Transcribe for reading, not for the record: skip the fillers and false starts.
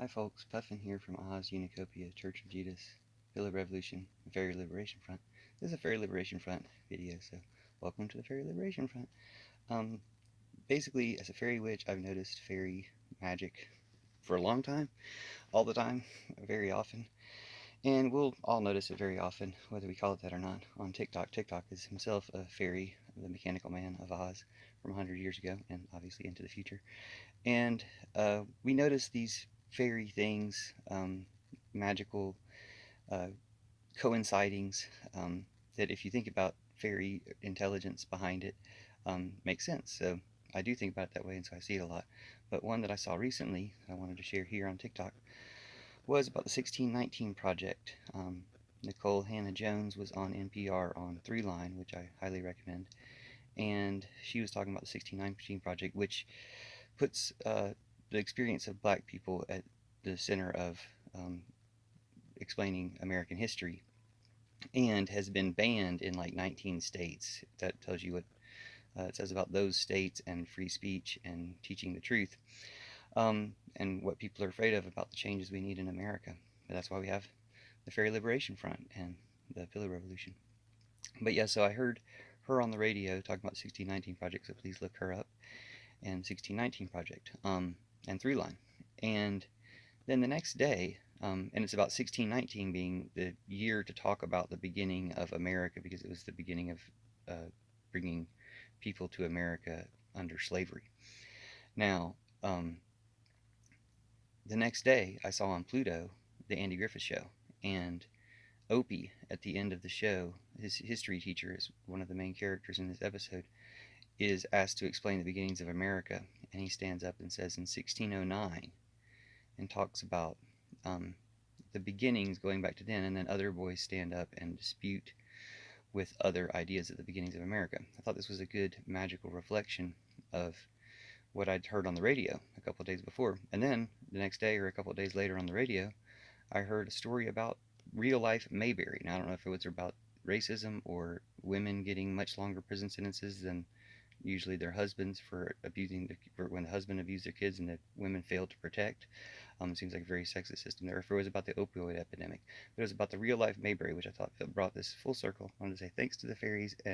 Hi folks, Puffin here from Oz Unicopia Church of Jesus, Pillar Revolution, Fairy Liberation Front. This is a Fairy Liberation Front video, so welcome to the Fairy Liberation Front. Basically, as a fairy witch, I've noticed fairy magic for a long time, all the time, very often, and we'll all notice it very often, whether we call it that or not, on TikTok. TikTok is himself a fairy, the mechanical man of Oz from 100 years ago, and obviously into the future. And we notice these fairy things, magical uh, coincidings, that if you think about fairy intelligence behind it, makes sense. So I do think about it that way, and so I see it a lot. But one that I saw recently that I wanted to share here on TikTok was about the 1619 Project. Nicole Hannah-Jones was on NPR on Throughline, which I highly recommend, and she was talking about the 1619 Project, which puts the experience of black people at the center of um, explaining American history, and has been banned in like 19 states. That tells you what it says about those states and free speech and teaching the truth, and what people are afraid of about the changes we need in America. But that's why we have the Fairy Liberation Front and the Pillar Revolution. But yeah, so I heard her on the radio talking about the 1619 Project, so please look her up, and 1619 Project, and Throughline. And then the next day, and it's about 1619 being the year to talk about the beginning of America, because it was the beginning of bringing people to America under slavery. Now, the next day, I saw on Pluto the Andy Griffith Show, and Opie, at the end of the show, his history teacher is one of the main characters in this episode, is asked to explain the beginnings of America, and he stands up and says in 1609, and talks about the beginnings going back to then, and then other boys stand up and dispute with other ideas of the beginnings of America. I thought this was a good magical reflection of what I'd heard on the radio a couple of days before. And then the next day or a couple of days later on the radio, I heard a story about real life Mayberry. Now, I don't know if it was about racism or women getting much longer prison sentences than usually their husbands for when the husband abused their kids and the women failed to protect. It seems like a very sexist system there. If it was about the opioid epidemic, but it was about the real life Mayberry, which I thought brought this full circle. I wanted to say thanks to the fairies. And